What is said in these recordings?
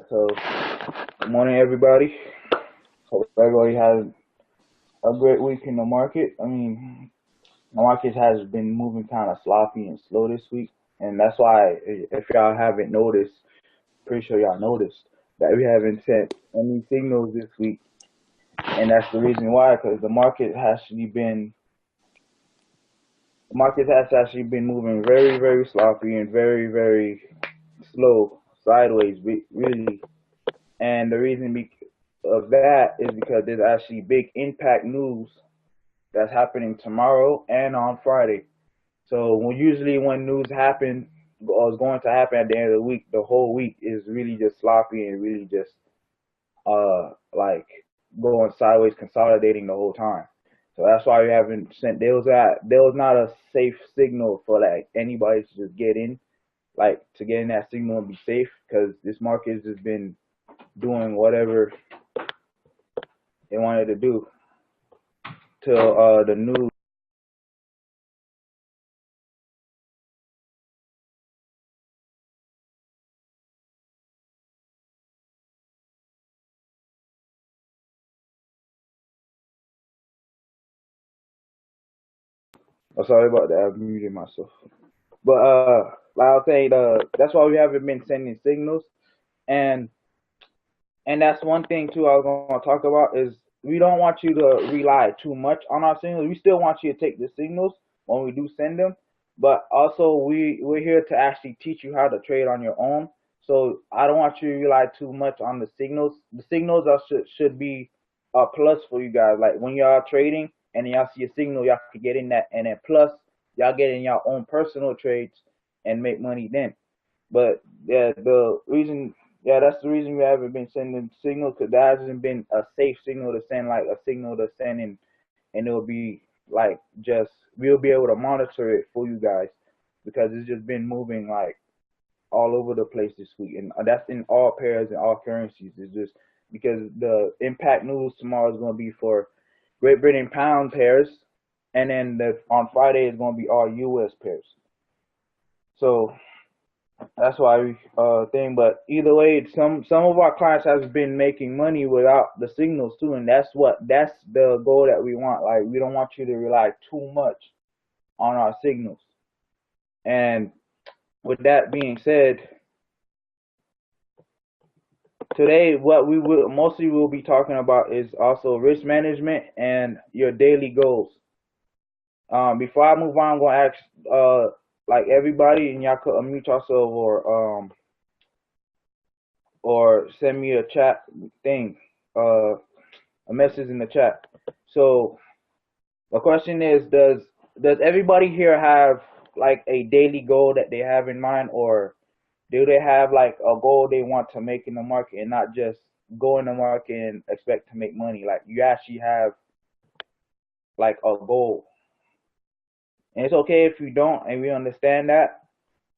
So, good morning, everybody. Hope everybody has a great week in the market. I mean, the market has been moving kind of sloppy and slow this week, and that's why, if y'all haven't noticed, pretty sure y'all noticed that we haven't sent any signals this week, and that's the reason why, because the market has actually been moving very, very sloppy and very, very slow sideways, really. And the reason of that is because there's actually big impact news that's happening tomorrow and on Friday. So usually when news happens or is going to happen at the end of the week, the whole week is really just sloppy and really just like going sideways, consolidating the whole time. So that's why we haven't sent. There was not a safe signal for like anybody to just get in, like to get in that signal and be safe, because this market has just been doing whatever they wanted to do till the news. Oh, sorry about that. I muted myself. But like I was saying, that's why we haven't been sending signals, and that's one thing too. I was going to talk about is we don't want you to rely too much on our signals. We still want you to take the signals when we do send them, but also we're here to actually teach you how to trade on your own. So I don't want you to rely too much on the signals. The signals should be a plus for you guys. Like when y'all trading and y'all see a signal, y'all can get in that, and then plus y'all get in your own personal trades and make money then. But yeah, that's the reason we haven't been sending signals, because there hasn't been a safe signal to send, like a signal to send, and it'll be like just we'll be able to monitor it for you guys, because it's just been moving like all over the place this week, and that's in all pairs and all currencies. It's just because the impact news tomorrow is going to be for Great Britain pound pairs, and then on Friday is going to be all U.S. pairs. So that's why we thing. But either way, some of our clients have been making money without the signals too, and that's the goal that we want. Like we don't want you to rely too much on our signals. And with that being said, today what we will mostly will be talking about is also risk management and your daily goals. Before I move on, I'm gonna ask like everybody, and y'all could unmute yourself or send me a chat thing, a message in the chat. So the question is, does everybody here have like a daily goal that they have in mind, or do they have like a goal they want to make in the market and not just go in the market and expect to make money? Like you actually have like a goal, and it's okay if you don't, and we understand that.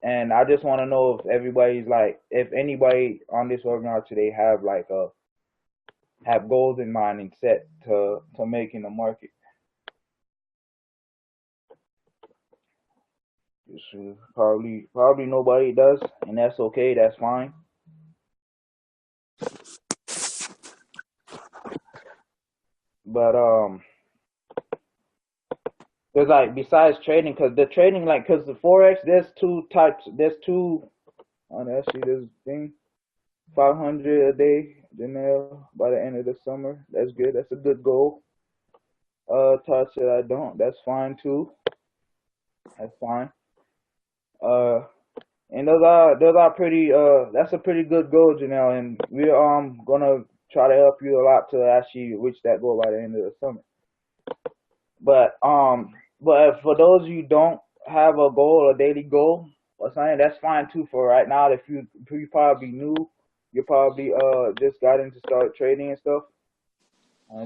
And I just want to know if everybody's like, if anybody on this webinar today have goals in mind and set to make in the market. Probably nobody does, and that's okay. That's fine. But there's like besides trading, because the trading because the forex, there's two types. There's two. Actually, there's thing 500 a day, Janelle, by the end of the summer. That's good. That's a good goal. Todd said I don't. That's fine too. That's fine. Uh, and those are pretty. That's a pretty good goal, Janelle. And we're gonna try to help you a lot to actually reach that goal by the end of the summer. But for those you don't have a goal, a daily goal or something, that's fine too. For right now, if you probably new, you probably just got into start trading and stuff.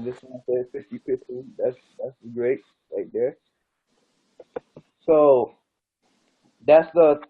This one says 50-50. That's great right there. So that's the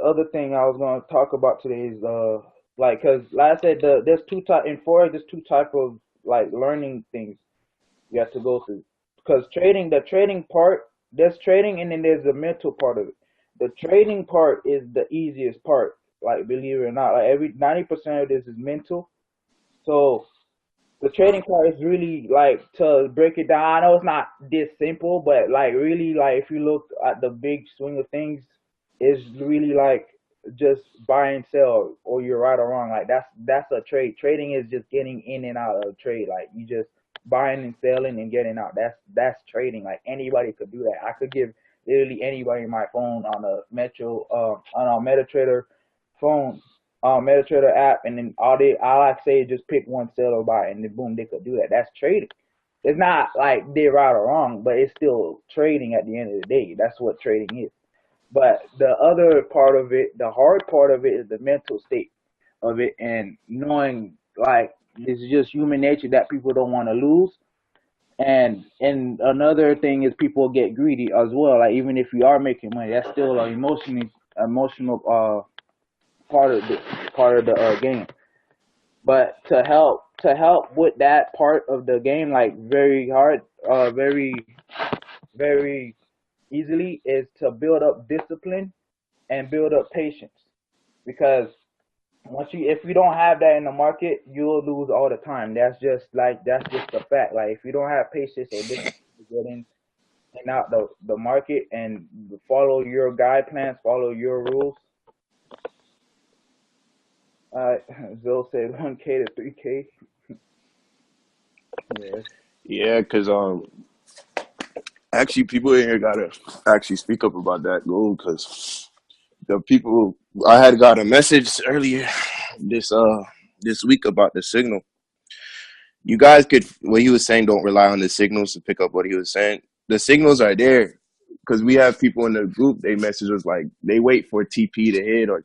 other thing I was gonna talk about today is like, cause like I said, there's two type in forex. There's two type of like learning things you have to go through. Because trading, the trading part, there's trading, and then there's the mental part of it. The trading part is the easiest part. Like, believe it or not, like every 90% of this is mental. So the trading part is really like, to break it down. I know it's not this simple, but like really, like if you look at the big swing of things, it's really like just buy and sell, or you're right or wrong. Like that's a trade. Trading is just getting in and out of a trade. Like you just buying and selling and getting out. That's trading. Like anybody could do that. I could give literally anybody my phone on a on a MetaTrader phone, MetaTrader app, and then all I say is just pick one, sell or buy, and then boom, they could do that. That's trading. It's not like they're right or wrong, but it's still trading at the end of the day. That's what trading is. But the other part of it, the hard part of it, is the mental state of it, and knowing like it's just human nature that people don't want to lose. And another thing is people get greedy as well. Like even if you are making money, that's still an emotional part of the game. But to help with that part of the game, like very hard, very easily, is to build up discipline and build up patience. Because if you don't have that in the market, you'll lose all the time. That's just a fact. Like if you don't have patience or discipline to get in and out the market and follow your guide plans, follow your rules. Uh, Bill said 1K to 3K. Yeah. Yeah, because actually people in here gotta actually speak up about that goal because the people I had got a message earlier this this week about the signal. You guys could what he was saying. Don't rely on the signals to pick up what he was saying. The signals are there because we have people in the group. They message us like they wait for TP to hit or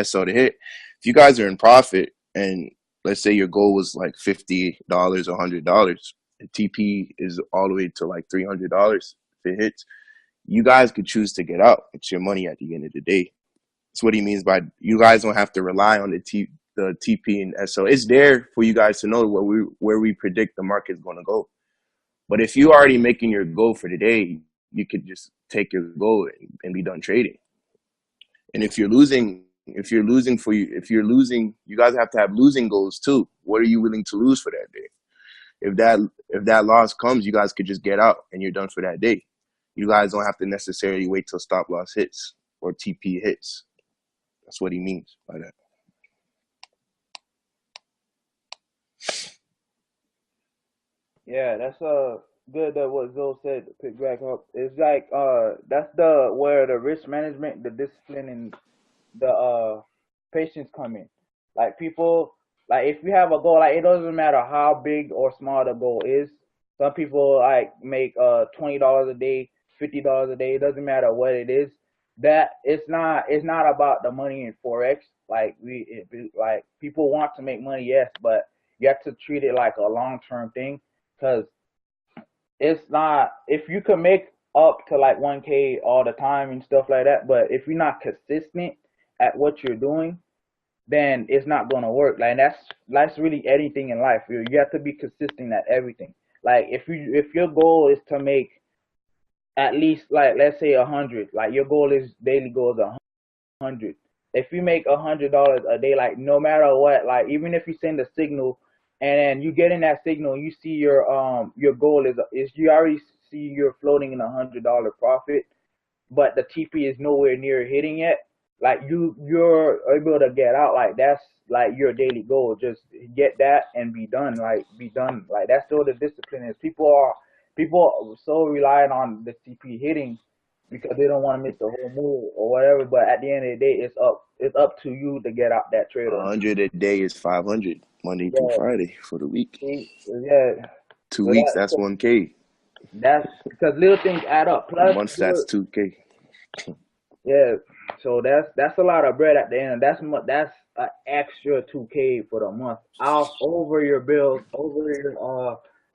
SO to hit. If you guys are in profit and let's say your goal was like $50 or $100, and TP is all the way to like $300 if it hits, you guys could choose to get out. It's your money at the end of the day. That's what he means by you guys don't have to rely on the TP and SO. It's there for you guys to know where we predict the market's going to go. But if you already making your goal for the day, you could just take your goal and be done trading. And if you're losing, you guys have to have losing goals too. What are you willing to lose for that day? If that loss comes, you guys could just get out and you're done for that day. You guys don't have to necessarily wait till stop loss hits or TP hits. That's what he means by that. Yeah, that's good that what Zoe said to pick back up. It's like that's the where the risk management, the discipline, and the patience come in. Like people, like if you have a goal, like it doesn't matter how big or small the goal is. Some people like make $20 a day, $50 a day. It doesn't matter what it is. That it's not about the money in forex. Like like people want to make money, yes, but you have to treat it like a long term thing. Because it's not, if you can make up to like 1K all the time and stuff like that, but if you're not consistent at what you're doing, then it's not gonna work. Like that's really anything in life. You have to be consistent at everything. Like if your goal is to make at least, like let's say 100, like your goal is daily goal is 100. If you make $100 a day, like no matter what, like even if you send a signal and then you get in that signal, you see your goal is you already see you're floating in $100 profit, but the TP is nowhere near hitting yet. Like you're able to get out. Like that's like your daily goal. Just get that and be done. Like be done. Like that's all the discipline is. People so reliant on the TP hitting because they don't want to miss the whole move or whatever. But at the end of the day, it's up to you to get out that trade or not. 100 a day is 500 Monday through Yeah, Friday for the week. see, yeah. 2 weeks, that's 1K. That's because little things add up. A Plus, month, that's 2K. yeah. So that's a lot of bread at the end. That's an extra 2K for the month off over your bills, over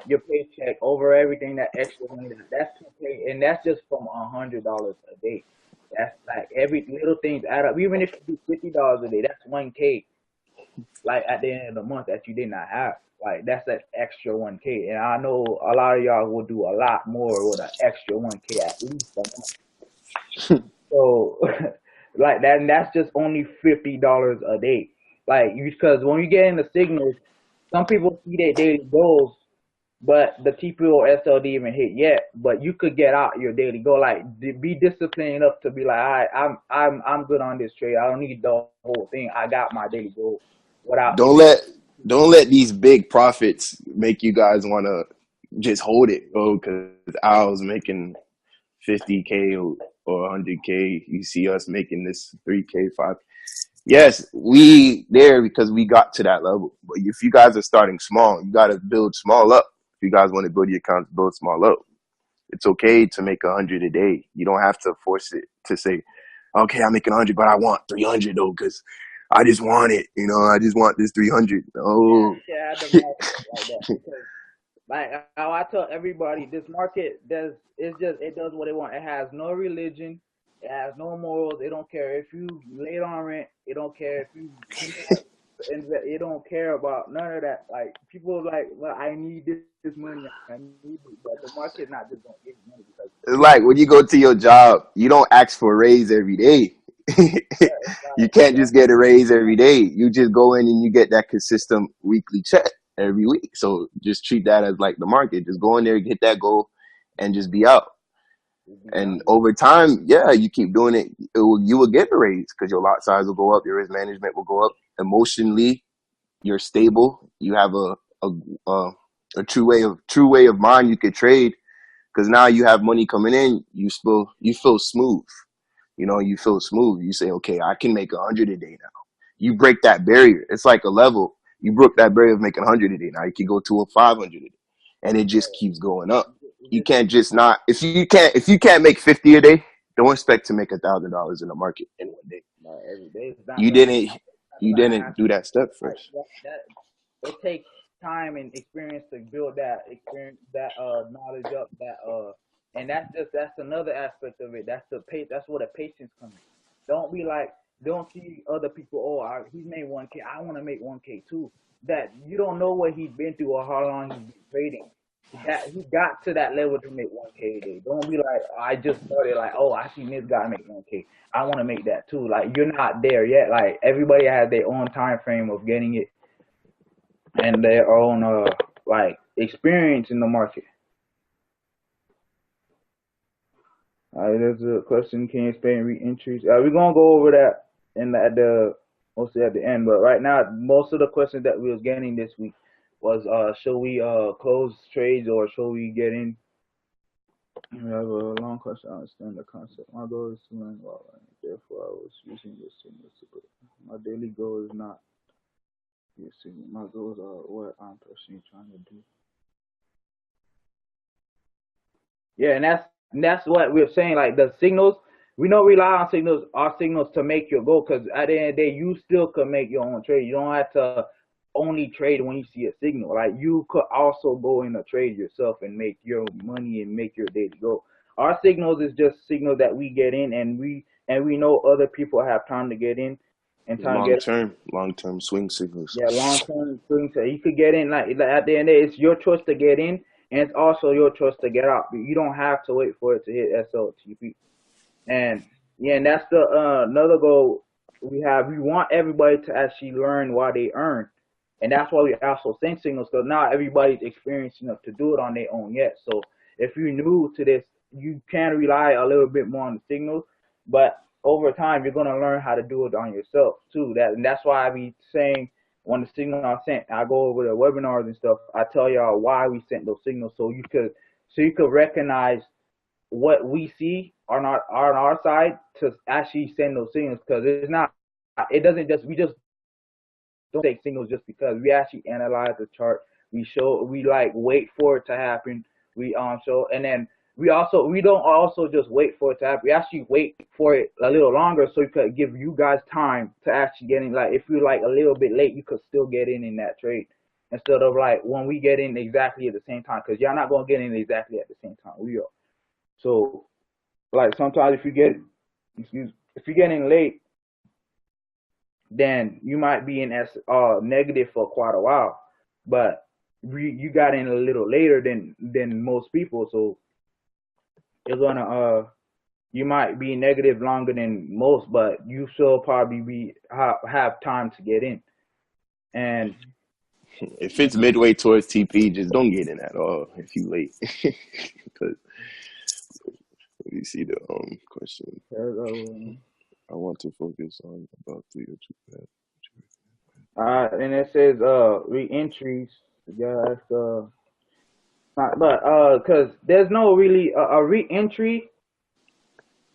your paycheck, over everything that extra money. That's 2K, and that's just from $100 a day. That's like every little things add up. Even if you do $50 a day, that's 1K. Like at the end of the month that you did not have. Like that's that extra 1K. And I know a lot of y'all will do a lot more with an extra 1K at least a month. So like that, and that's just only $50 a day. Like you, because when you get in the signals, some people see their daily goals, but the TPO SLD even hit yet. But you could get out your daily goal. Like be disciplined enough to be like, all right, I'm good on this trade. I don't need the whole thing. I got my daily goal without Don't even. let don't let these big profits make you guys want to just hold it. Oh, because I was making 50K or 100K. You see us making this 3K, 5. Yes, we there because we got to that level. But if you guys are starting small, you got to build small up. If you guys want to build your accounts, build small up. It's okay to make 100 a day. You don't have to force it to say, okay, I'm making 100, but I want 300 though, because I just want it. I just want this 300. Yeah, Oh, yeah, the market like that because like how I tell everybody, this market does it's just it does what it wants. It has no religion, it has no morals. It don't care if you late on rent. It don't care if you and it don't care about none of that. Like people are like, well, I need this money. I need it, but the market not just gonna give you money because it's like when you go to your job, you don't ask for a raise every day. it's You like can't just get a raise every day. You just go in and you get that consistent weekly check every week. So just treat that as like the market. Just go in there, get that goal, and just be out. it be And done. over time, yeah, you keep doing it, you will get a raise because your lot size will go up, your risk management will go up. Emotionally, you're stable. You have a, a true way of mind. You could trade because now you have money coming in. You feel smooth. You feel smooth. You say, okay, I can make 100 a day now. You break that barrier. It's like a level. You broke that barrier of making 100 a day. Now you can go to a 500 a day, and it just keeps going up. It You just can't just not if you can't make 50 a day, don't expect to make $1,000 in the market in one day. like every day. It's not You gonna didn't that's you gonna didn't happen. do that step Like first. that it takes time and experience to build that experience, that knowledge up, that and that's another aspect of it. That's where the patience comes in. Don't be like, don't see other people, oh, he made 1K, I want to make 1K too. That you don't know what he's been through or how long he's been trading. That he got to that level to make 1K a day. Don't be like, I just started, like, oh, I seen this guy make 1K, I want to make that too. Like, you're not there yet. Like, everybody has their own time frame of getting it and their own like experience in the market. There's a question: can you explain re-entries? We're gonna go over that at the mostly at the end, but right now most of the questions that we was getting this week was should we close trades or should we get in? We have a long question. I understand the concept. My goal is to learn while learning. Therefore, I was using this signal to put. My daily goal is not your signal. My goals are what I'm personally trying to do. Yeah, and that's what we're saying. Like the signals, we don't rely on signals, our signals to make your goal. Because at the end of the day, you still could make your own trade. You don't have to only trade when you see a signal. Like you could also go in a trade yourself and make your money and make your daily goal. Our signals is just signals that we get in, and we know other people have time to get in and time to get. Long term swing signals. Yeah, long term thing. So you could get in like at the end of it, it's your choice to get in, and it's also your choice to get out. You don't have to wait for it to hit SLTP. And yeah, and that's the another goal we have. We want everybody to actually learn why they earn, and that's why we also send signals because not everybody's experienced enough to do it on their own yet. So if you're new to this, you can rely a little bit more on the signals, but over time you're gonna learn how to do it on yourself too. And that's why I be saying when the signal I sent, I go over the webinars and stuff. I tell y'all why we sent those signals so you could recognize what we see on our side to actually send those signals because it doesn't just we just don't take signals just because we actually analyze the chart. We like wait for it to happen. We show and then we don't also just wait for it to happen. We actually wait for it a little longer so we could give you guys time to actually get in. Like if you're like a little bit late, you could still get in that trade instead of like when we get in exactly at the same time because y'all not gonna get in exactly at the same time we are. So like sometimes if you get if you're getting late, then you might be in as negative for quite a while. But you got in a little later than most people, so it's gonna you might be negative longer than most, but you still probably have time to get in. And If it's midway towards TP, just don't get in at all if you late. Because let me see the question. I want to focus on about 3 or 2 and it says re-entries. Yeah, because there's no really a re-entry.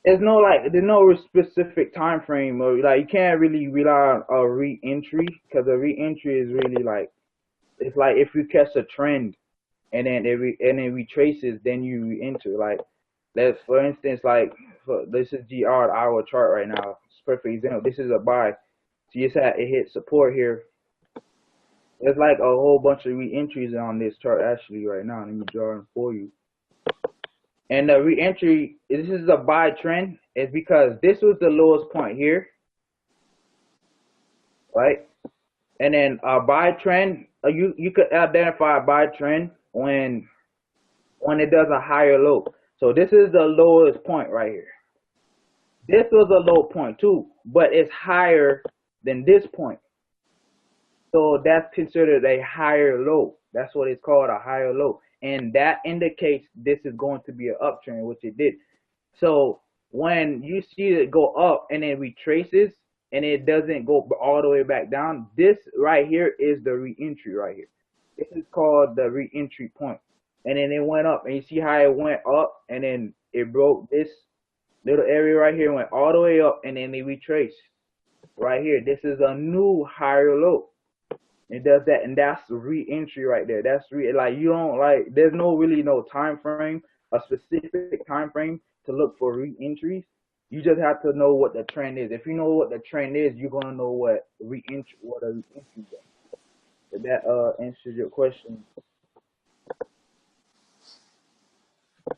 There's no specific time frame, or like you can't really rely on a re-entry, because a re-entry is really like, it's like if you catch a trend and then it retraces, then you re-enter. Like, let's for instance, like this is GR our chart right now. It's a perfect example. This is a buy. So you said it hit support here. There's like a whole bunch of re-entries on this chart actually right now. Let me draw them for you. And the re-entry, this is a buy trend, is because this was the lowest point here, right? And then a buy trend, you could identify a buy trend when it does a higher low. So this is the lowest point right here. This was a low point too, but it's higher than this point. So that's considered a higher low. That's what it's called, a higher low. And that indicates this is going to be an uptrend, which it did. So when you see it go up and it retraces and it doesn't go all the way back down, this right here is the re-entry right here. This is called the re-entry point. And then it went up, and you see how it went up, and then it broke this little area right here, went all the way up, and then it retraced right here. This is a new higher low. It does that, and that's re-entry right there. That's like, you don't like, there's no really no time frame, a specific time frame to look for re-entries. You just have to know what the trend is. If you know what the trend is, you're gonna know what a re-entry is. Did that answers your question?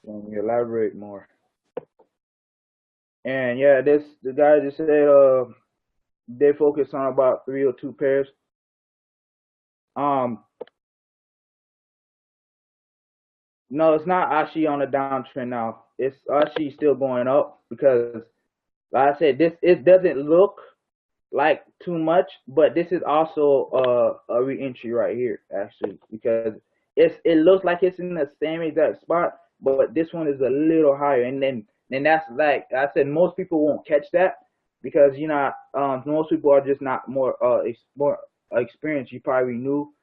Let me elaborate more. And yeah, the guy just said they focus on about 3 or 2 pairs. No, it's not actually on a downtrend now. It's actually still going up because, like I said, this it doesn't look like too much, but this is also a re-entry right here actually, because it looks like it's in the same exact spot, but this one is a little higher, and then that's, like I said, most people won't catch that because most people are just not more experienced. You probably new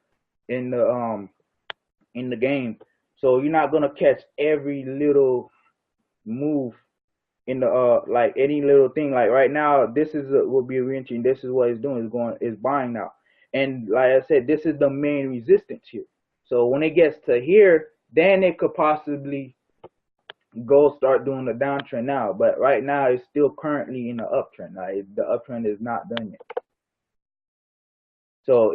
in the game. So you're not gonna catch every little move in the like any little thing. Like right now, this is will be a re-entry, and this is what it's doing. Is buying now, and like I said, this is the main resistance here. So when it gets to here, then it could possibly go start doing the downtrend now. But right now, it's still currently in the uptrend. Like the uptrend is not done yet. So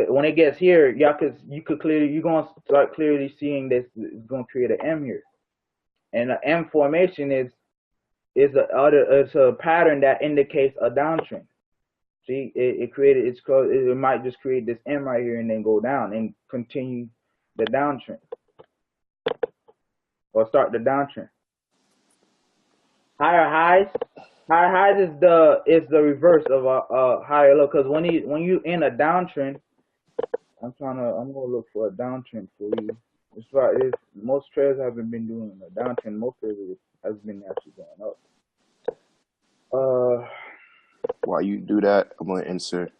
when it gets here, you're gonna start clearly seeing this. It's gonna create an M here, and the M formation it's a pattern that indicates a downtrend. See, it might just create this M right here and then go down and continue the downtrend, or start the downtrend. Higher highs is the reverse of a higher low, because when you in a downtrend, I'm gonna look for a downtrend for you. It's right. Most traders haven't been doing a downtrend. Most traders has been actually going up. While you do that, I'm gonna answer.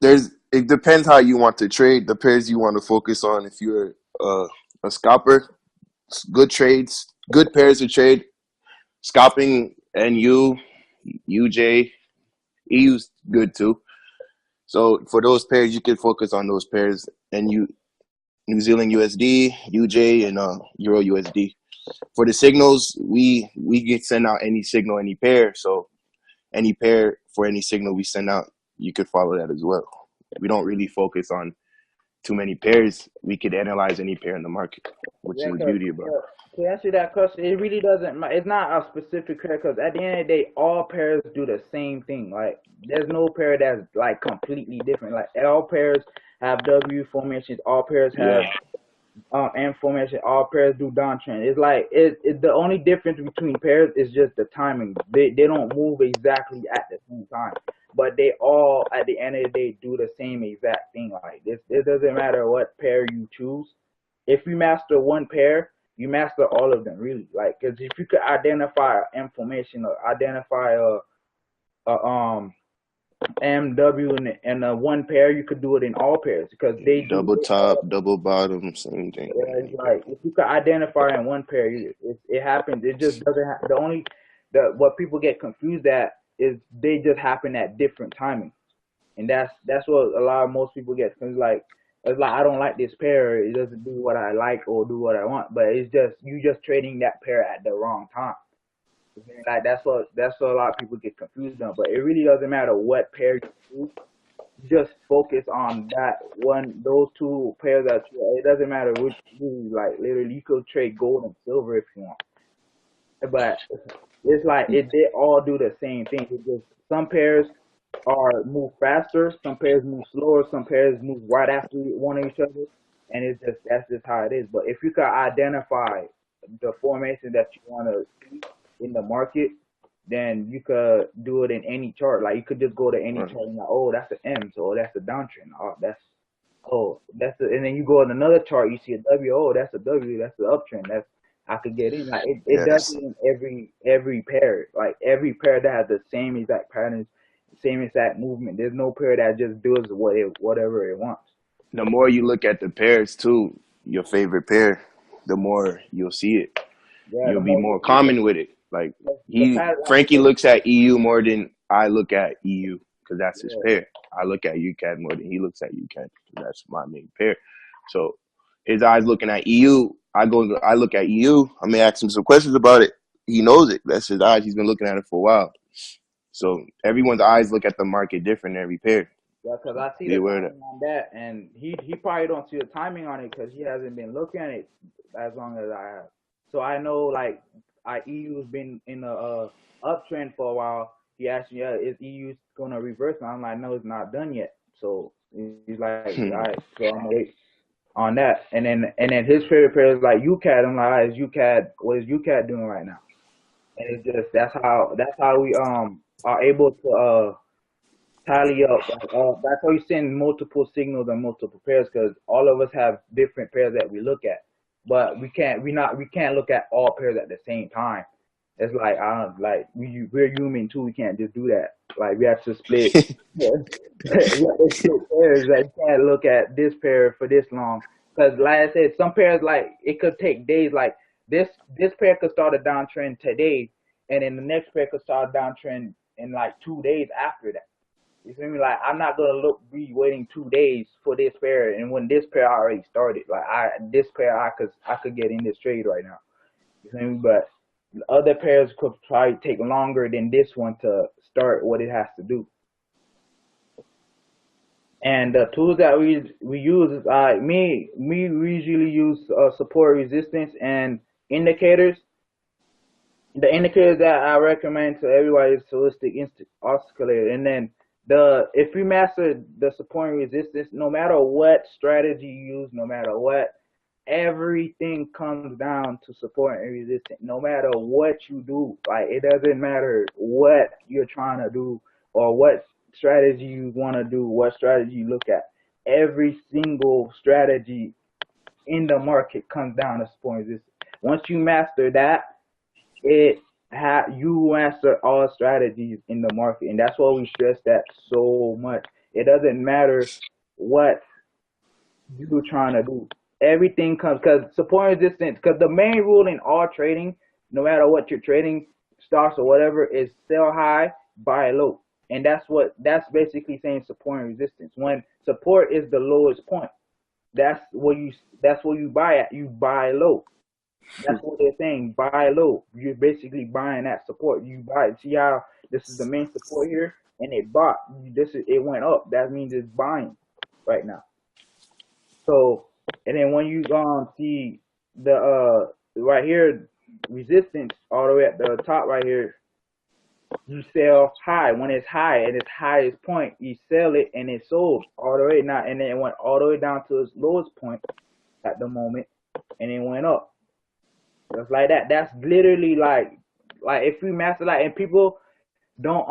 It depends how you want to trade, the pairs you want to focus on. If you're a scalper, good trades, good pairs to trade. Scalping NU, UJ, EU's good too. So for those pairs, you can focus on those pairs. New Zealand USD, UJ, and Euro USD. For the signals, we can send out any signal, any pair. So any pair for any signal we send out, you could follow that as well. We don't really focus on too many pairs. We could analyze any pair in the market, which Yeah, is the beauty about it. To answer that question, it really doesn't matter. It's not a specific pair because at the end of the day, all pairs do the same thing. Like, there's no pair that's like completely different. Like, all pairs have W formations. All pairs have Yeah, M formation. All pairs do downtrend. It's like it. The only difference between pairs is just the timing. They don't move exactly at the same time, but they all at the end of the day do the same exact thing. Like this, it doesn't matter what pair you choose. If you master one pair, you master all of them really. Like, because if you could identify M formation or identify a MW in a one pair, you could do it in all pairs because they do double it top, all. double bottom, same thing. Yeah, it's like if you could identify in one pair, it happens. It just doesn't. The only the what people get confused at is they just happen at different timings, and that's what a lot of most people get. Cause it's like I don't like this pair. It doesn't do what I like or do what I want. But it's just you just trading that pair at the wrong time. Like that's what a lot of people get confused on. But it really doesn't matter what pair you choose, just focus on that one, those two pairs that it doesn't matter which you like. Literally, you could trade gold and silver if you want, but it's like they all do the same thing. It's just some pairs are move faster, some pairs move slower, some pairs move right after one of each other, and it's just that's just how it is. But if you can identify the formation that you want to see in the market, then you could do it in any chart. Like you could just go to any Right. chart and like, oh, that's an M, so that's a downtrend. And then you go in another chart, you see a W. Oh, that's a W. That's the uptrend. That's I could get in. Like it does Yes. it in every pair. Like every pair that has the same exact patterns, same exact movement. There's no pair that just does whatever it wants. The more you look at the pairs too, your favorite pair, the more you'll see it. Yeah, the You'll be more more you see common with it. Like the pattern, Frankie looks at EU more than I look at EU because that's his yeah, pair. I look at UCAD more than he looks at UCAD because that's my main pair. So his eyes looking at EU. I look at EU. I may ask him some questions about it. He knows it. That's his eyes. He's been looking at it for a while. So everyone's eyes look at the market different in every pair. yeah, because I see Be the aware of that. timing on that, and he probably don't see the timing on it because he hasn't been looking at it as long as I have. So I know like EU's been in a uptrend for a while. He asked me, yeah, is EU gonna reverse? And I'm like, no, it's not done yet. So he's like, all right, so I'm gonna wait on that. And then his favorite player is like UCAD. I'm like, all right, is UCAD what is UCAD doing right now? And it's just that's how we are able to tally up. Like, that's how you send multiple signals and multiple pairs because all of us have different pairs that we look at, but we can't look at all pairs at the same time. It's like like we're human too. We can't just do that. Like we have to split. Yeah, we have to split pairs. Like you can't look at this pair for this long because, like I said, some pairs like it could take days. Like this pair could start a downtrend today, and then the next pair could start a downtrend in like 2 days after that. You feel me? Like I'm not gonna be waiting 2 days for this pair, and when this pair already started, like this pair I could get in this trade right now. You feel me? But other pairs could probably take longer than this one to start what it has to do. And the tools that we use is me we usually use support resistance and indicators. The indicators that I recommend to everybody is holistic oscillator. And then if you master the support and resistance, no matter what strategy you use, no matter what, everything comes down to support and resistance. No matter what you do, like it doesn't matter what you're trying to do or what strategy you want to do, what strategy you look at. Every single strategy in the market comes down to support and resistance. Once you master that, you master all strategies in the market, and that's why we stress that so much. It doesn't matter what you're trying to do. Everything comes because support and resistance. Because the main rule in all trading, no matter what you're trading, stocks or whatever, is sell high, buy low, and that's basically saying support and resistance. When support is the lowest point, that's what you buy at. You buy low. That's what they're saying. Buy low. You're basically buying that support. You buy. See how this is the main support here, and it bought. It went up. That means it's buying right now. So, and then when you see the right here, resistance all the way at the top right here, you sell high. When it's high at its highest point, you sell it and it's sold all the way now, and then it went all the way down to its lowest point at the moment, and it went up just like that. That's literally like if we master like, and people don't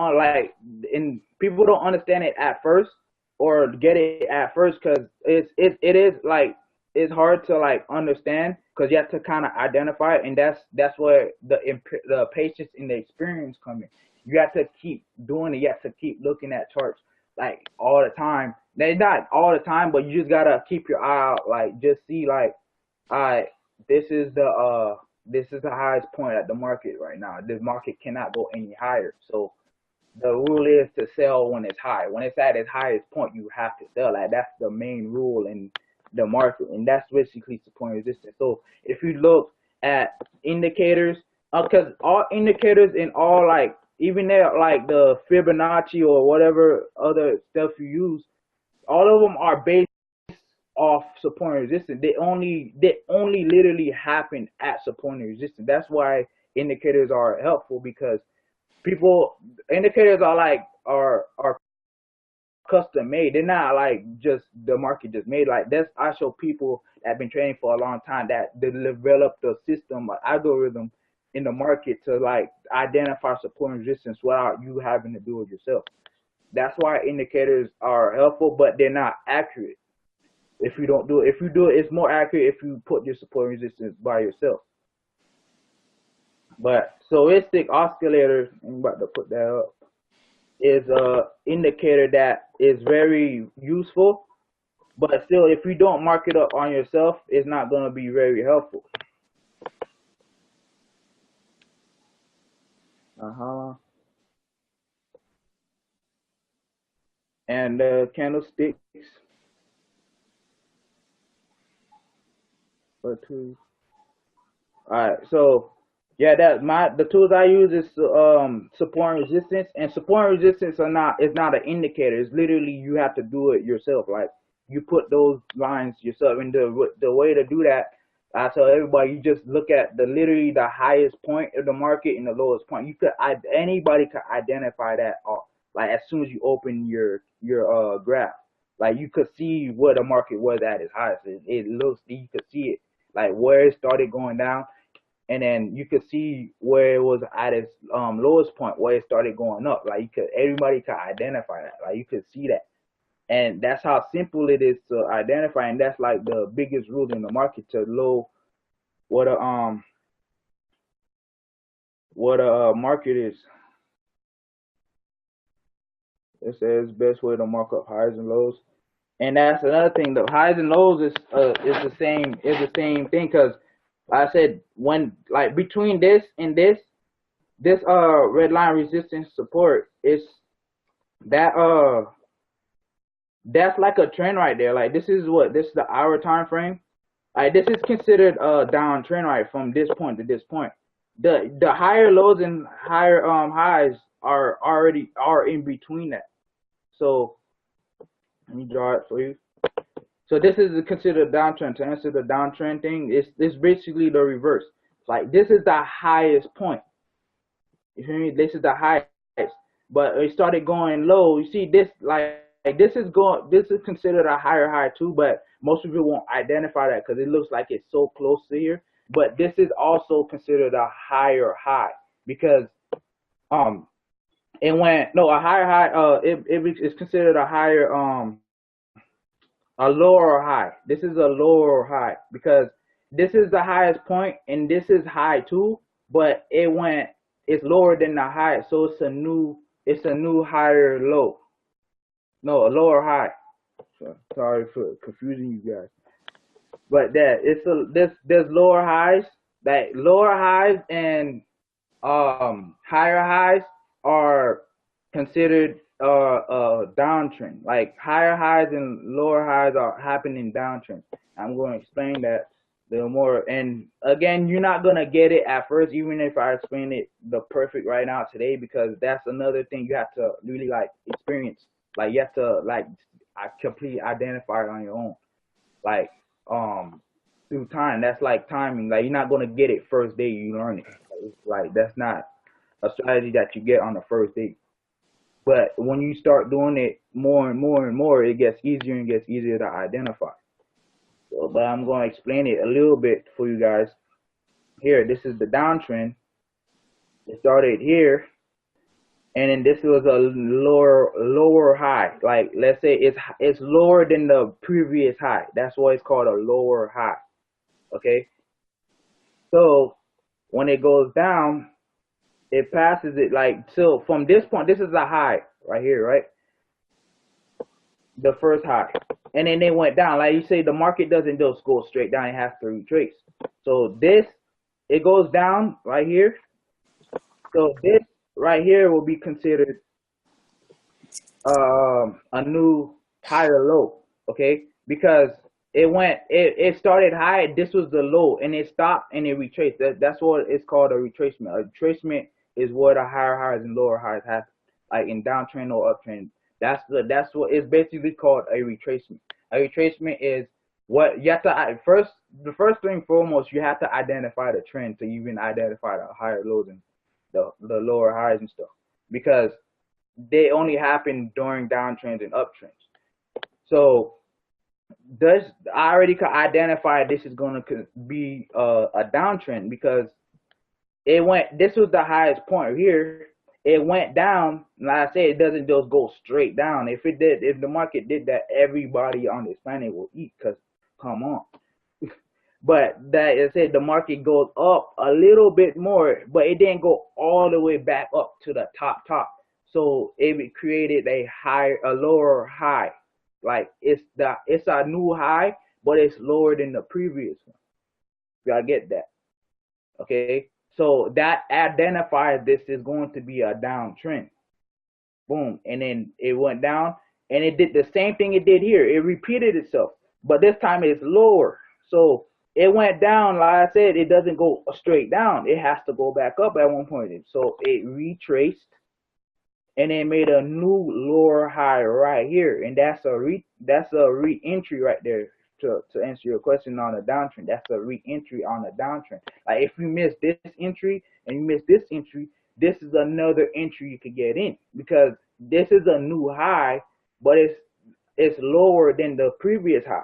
and people don't understand it at first or get it at first because it is like it's hard to like understand because you have to kind of identify it, and that's where the patience and the experience come in. You have to keep doing it. You have to keep looking at charts like all the time. They not all the time, but you just gotta keep your eye out. Like just see like, all right, this is the highest point at the market right now. The market cannot go any higher. So the rule is to sell when it's high. When it's at its highest point, you have to sell. Like that's the main rule in the market, and that's basically support and resistance. So if you look at indicators, because all indicators in all like even there like the Fibonacci or whatever other stuff you use, all of them are based off support and resistance. They only literally happen at support and resistance. That's why indicators are helpful because people indicators are like are custom made. They're not like just the market just made. Like that's I show people that have been trading for a long time that they develop the system algorithm in the market to like identify support and resistance without you having to do it yourself. That's why indicators are helpful, but they're not accurate. If you don't do it, if you do it, it's more accurate if you put your support and resistance by yourself. But stochastic oscillator, I'm about to put that up, is a indicator that is very useful, but still, if you don't mark it up on yourself, it's not going to be very helpful. And candlesticks. Or two. All right, so yeah, the tools I use is support and resistance, and support and resistance are not it's not an indicator. It's literally you have to do it yourself. Like you put those lines yourself, and the way to do that, I tell everybody, you just look at the literally the highest point of the market and the lowest point. Anybody could identify that like as soon as you open your graph, like you could see where the market was at its highest. It looks you could see it like where it started going down, and then you could see where it was at its lowest point where it started going up. Like everybody could identify that. Like you could see that, and that's how simple it is to identify. And that's like the biggest rule in the market to know what a market is. It says best way to mark up highs and lows, and that's another thing. The highs and lows is the same thing because like I said, when like between this and this red line resistance support is that that's like a trend right there. Like this is the hour time frame. Like this is considered a downtrend right from this point to this point. The higher lows and higher highs are in between that. So let me draw it for you. So this is considered a downtrend. To answer the downtrend thing, it's basically the reverse. Like this is the highest point. You hear me? This is the highest, but it started going low. You see this like this is considered a higher high too, but most people won't identify that because it looks like it's so close to here. But this is also considered a higher high because it went no a higher high it's considered a higher a lower high. This is a lower high because this is the highest point and this is high too, but it's lower than the high, so it's a new higher low. No, a lower high. So, sorry for confusing you guys. But there's lower highs. That lower highs and higher highs are considered downtrend. Like higher highs and lower highs are happening downtrend. I'm going to explain that a little more. And again, you're not gonna get it at first, even if I explain it the perfect right now today, because that's another thing you have to really like experience. Like you have to like completely identify it on your own. Like through time. That's like timing. Like you're not gonna get it first day you learn it. Like that's not a strategy that you get on the first day. But when you start doing it more and more and more, it gets easier and gets easier to identify. So, but I'm gonna explain it a little bit for you guys. Here, this is the downtrend. It started here, and then this was a lower high. Like let's say it's lower than the previous high. That's why it's called a lower high. Okay. So when it goes down, it passes it like so. From this point, this is a high right here, right? The first high, and then it went down. Like you say, the market doesn't just go straight down; it has to retrace. So this, it goes down right here. So this right here will be considered a new higher low, okay? Because it started high. This was the low, and it stopped and it retraced. That's what it's called, a retracement. A retracement is where the higher highs and lower highs happen, like in downtrend or uptrend. That's what it's basically called, a retracement. A retracement is what you have to first. The first thing foremost, you have to identify the trend to even identify the higher lows and the lower highs and stuff, because they only happen during downtrends and uptrends. So does I already could identify this is going to be a downtrend, because it went. This was the highest point here. It went down. Like I said, it doesn't just go straight down. If it did, if the market did that, everybody on this planet will eat. Cause come on. But that I said, the market goes up a little bit more, but it didn't go all the way back up to the top. So it created a lower high. Like it's a new high, but it's lower than the previous one. You gotta get that. Okay. So that identifies this is going to be a downtrend. Boom. And then it went down and it did the same thing it did here. It repeated itself, but this time it's lower. So it went down. Like I said, it doesn't go straight down. It has to go back up at one point. So it retraced and it made a new lower high right here. And that's a re-entry right there. To answer your question on a downtrend, that's a re-entry on a downtrend. Like if you miss this entry and you miss this entry, this is another entry you could get in, because this is a new high, but it's lower than the previous high.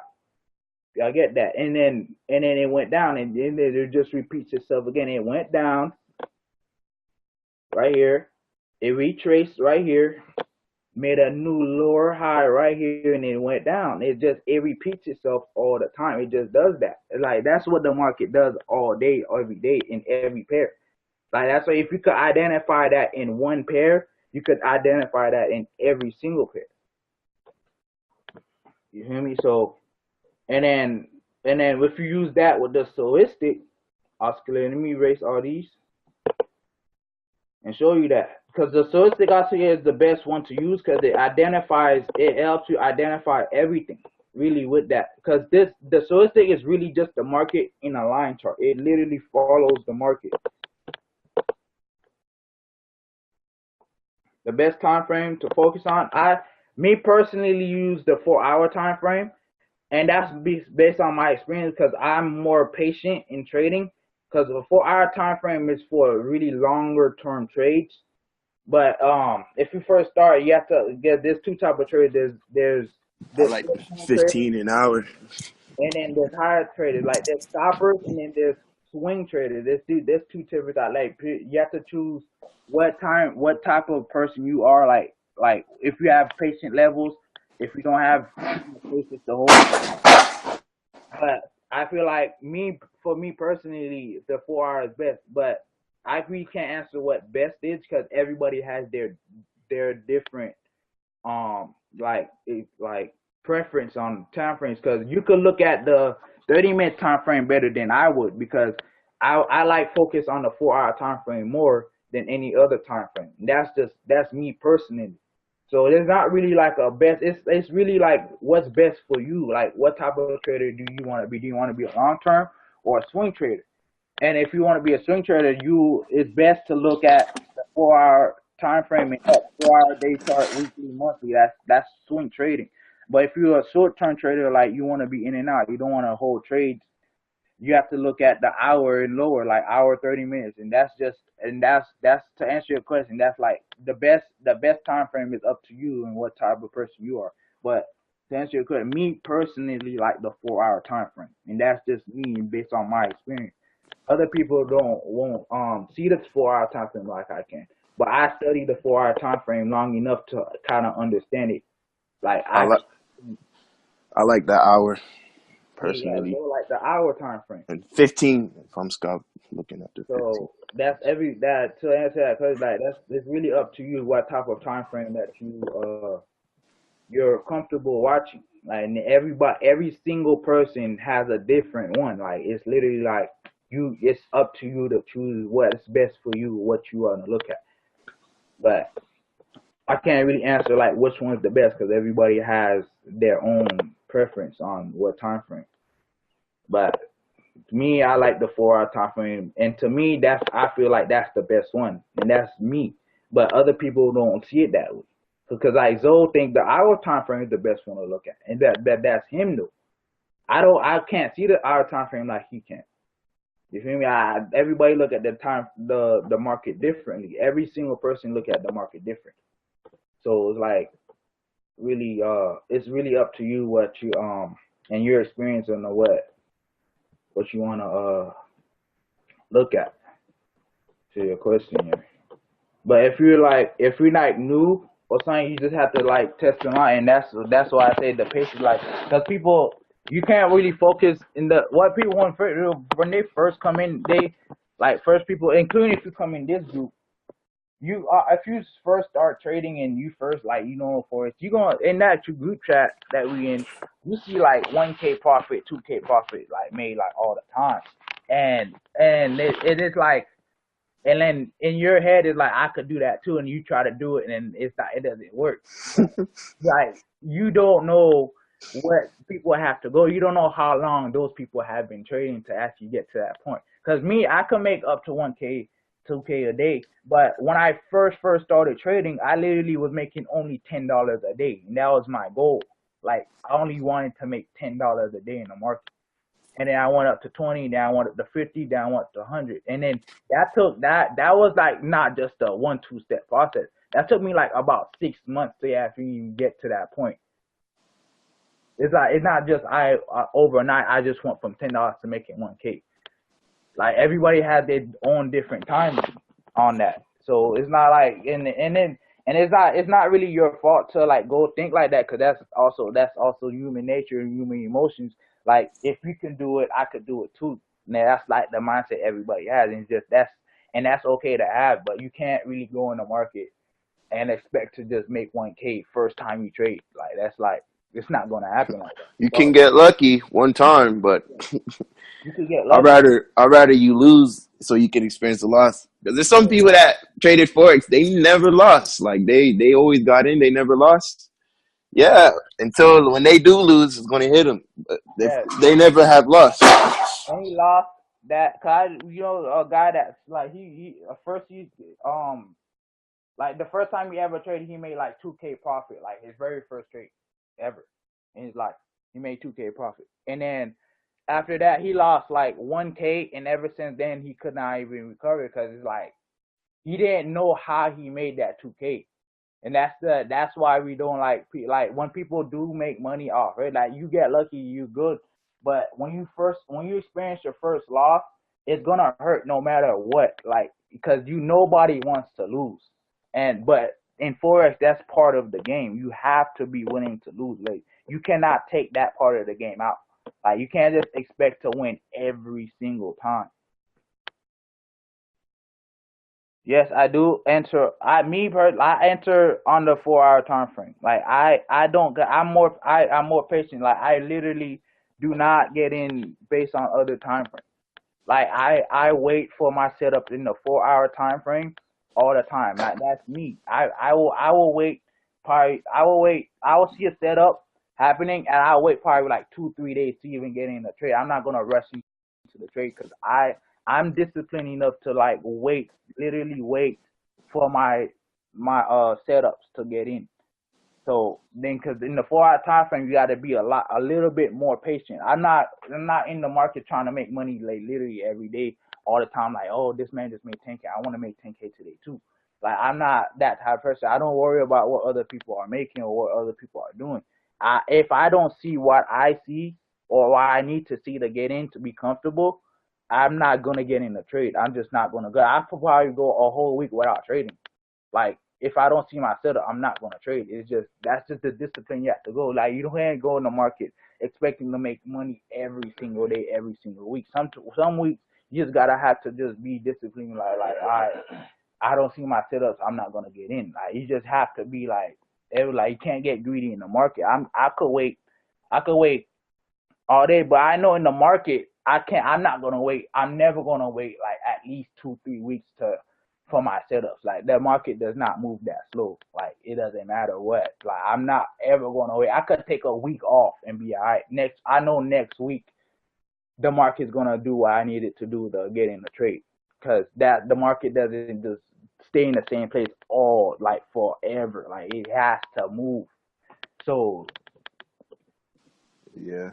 Y'all get that? And then it went down, and then it just repeats itself again. It went down right here, it retraced right here, made a new lower high right here, and it went down. It repeats itself all the time. It just does that. Like that's what the market does all day, every day, in every pair. Like that's why if you could identify that in one pair, you could identify that in every single pair. You hear me? So and then if you use that with the stochastic oscillator, let me erase all these and show you that. Because the stochastic oscillator is the best one to use, because it helps you identify everything really with that. Because the stochastic is really just the market in a line chart. It literally follows the market. The best time frame to focus on, me personally use the 4-hour time frame, and that's based on my experience, because I'm more patient in trading. Because the 4-hour time frame is for really longer term trades. But if you first start, you have to get. There's two type of trades. There's I like the traders, 15 an hour. and then there's higher traders. Like there's stoppers, and then there's swing traders. There's two types. I like. You have to choose what type of person you are. Like if you have patient levels, if you don't have patience to hold. But I feel like for me personally, the 4 hour is best. But I really can't answer what best is, because everybody has their different like preference on time frames. Because you could look at the 30-minute time frame better than I would, because I like focus on the 4 hour time frame more than any other time frame. That's me personally. So there's not really like a best. It's really like what's best for you. Like what type of trader do you want to be? Do you want to be a long term or a swing trader? And if you want to be a swing trader, it's best to look at the 4 hour time frame and up. 4 hour day chart, weekly, monthly. That's swing trading. But if you're a short term trader, like you want to be in and out, you don't want to hold trades you have to look at the hour and lower, like hour 30 minutes, and that's to answer your question. That's like the best time frame is up to you and what type of person you are. But to answer your question, me personally like the 4 hour time frame, and that's just me based on my experience. Other people don't won't see the 4 hour time frame like I can, but I studied the 4 hour time frame long enough to kind of understand it. Like I I like I like that hour yeah, personally. so like the hour time frame. And 15, if I'm Scott, looking at the 15. So that's every that to answer that question, like that's it's really up to you what type of time frame that you're comfortable watching. Like and every single person has a different one. Like it's literally like it's up to you to choose what's best for you, what you want to look at. But I can't really answer like which one's the best because everybody has their own preference on what time frame. But me, I like the 4 hour time frame, and to me, I feel like that's the best one, and that's me. But other people don't see it that way, because like Zoe think the hour time frame is the best one to look at, and that's him though. I can't see the hour time frame like he can. You feel me? Everybody look at the market differently. Every single person look at the market different. So it's like it's really up to you what you and your experience and what you want to look at to your question here. But if you're like new or something, you just have to like test them out, and that's why I say the patience, like, because people you can't really focus in the what people want when they first come in, they like first people, including if you come in this group, if you first start trading and you first like for it, you gonna in that group chat that we in, you see like 1K profit, 2K profit like made like all the time, and it is like, and then in your head it's like I could do that too, and you try to do it, and it's not, it doesn't work. Like you don't know what people have to go. You don't know how long those people have been trading to actually get to that point. Because me, I could make up to 1K, 2K a day, but when I first started trading, I literally was making only $10 a day, and that was my goal. Like I only wanted to make $10 a day in the market, and then I went up to 20, then I went up to 50, then I went up to 100, and then that was like not just a 1-2 step process. That took me like about 6 months to actually even get to that point. It's like it's not just overnight. I just went from $10 to making 1K. Like everybody had their own different times on that, so it's not like and it's not really your fault to like go think like that, because that's also human nature and human emotions. Like if you can do it, I could do it too. Now that's like the mindset everybody has, and it's just that's okay to have, but you can't really go in the market and expect to just make 1K first time you trade. Like that's like it's not gonna happen like that. You can So get lucky one time, but you could get I'd lucky. rather I'd rather you lose so you can experience the loss. Because there's some people that traded forex, they never lost. Like they always got in, they never lost. Yeah, until when they do lose, it's gonna hit them. But Yeah, they never have lost. and he lost that. Cause a guy that's like he first he like the first time he ever traded, he made like 2K profit, like his very first trade ever in his life. He made 2K profit, and then after that he lost like 1K, and ever since then he could not even recover because it's like he didn't know how he made that 2K. And that's why we don't like when people do make money off it. Like you get lucky, you good. But when you experience your first loss, it's gonna hurt no matter what. Like because nobody wants to lose. But in forex, that's part of the game. You have to be willing to lose. Like you cannot take that part of the game out. Like you can't just expect to win every single time. Yes, I do enter. I enter on the 4 hour time frame. Like I don't. I'm more patient. Like I literally do not get in based on other time frames. Like I wait for my setup in the 4 hour time frame all the time. Like that's me. I will wait. Probably I will wait. I will see a setup happening, and I'll wait probably like 2 3 days to even get in the trade. I'm not gonna rush into the trade because I'm disciplined enough to like literally wait for my setups to get in. So then, because in the 4 hour time frame, you got to be a little bit more patient. I'm not in the market trying to make money like literally every day, all the time. Like, oh, this man just made 10K. I want to make 10K today too. Like, I'm not that type of person. I don't worry about what other people are making or what other people are doing. If I don't see what I see or what I need to see to get in to be comfortable, I'm not gonna get in the trade. I'm just not gonna go. I could probably go a whole week without trading. Like, if I don't see my setup, I'm not gonna trade. It's just that's just the discipline you have to go. Like, you can't go in the market expecting to make money every single day, every single week. Some weeks you just gotta have to just be disciplined. Like, all right, I don't see my setups, I'm not gonna get in. Like, you just have to be like you can't get greedy in the market. I could wait all day, but I know in the market I'm not gonna wait. I'm never gonna wait like at least 2-3 weeks for my setups. Like, the market does not move that slow. Like, it doesn't matter what. Like, I'm not ever gonna wait. I could take a week off and be all right. I know next week the market's gonna do what I need it to do to get in the trade. Cause the market doesn't just stay in the same place all like forever. Like, it has to move. So Yeah.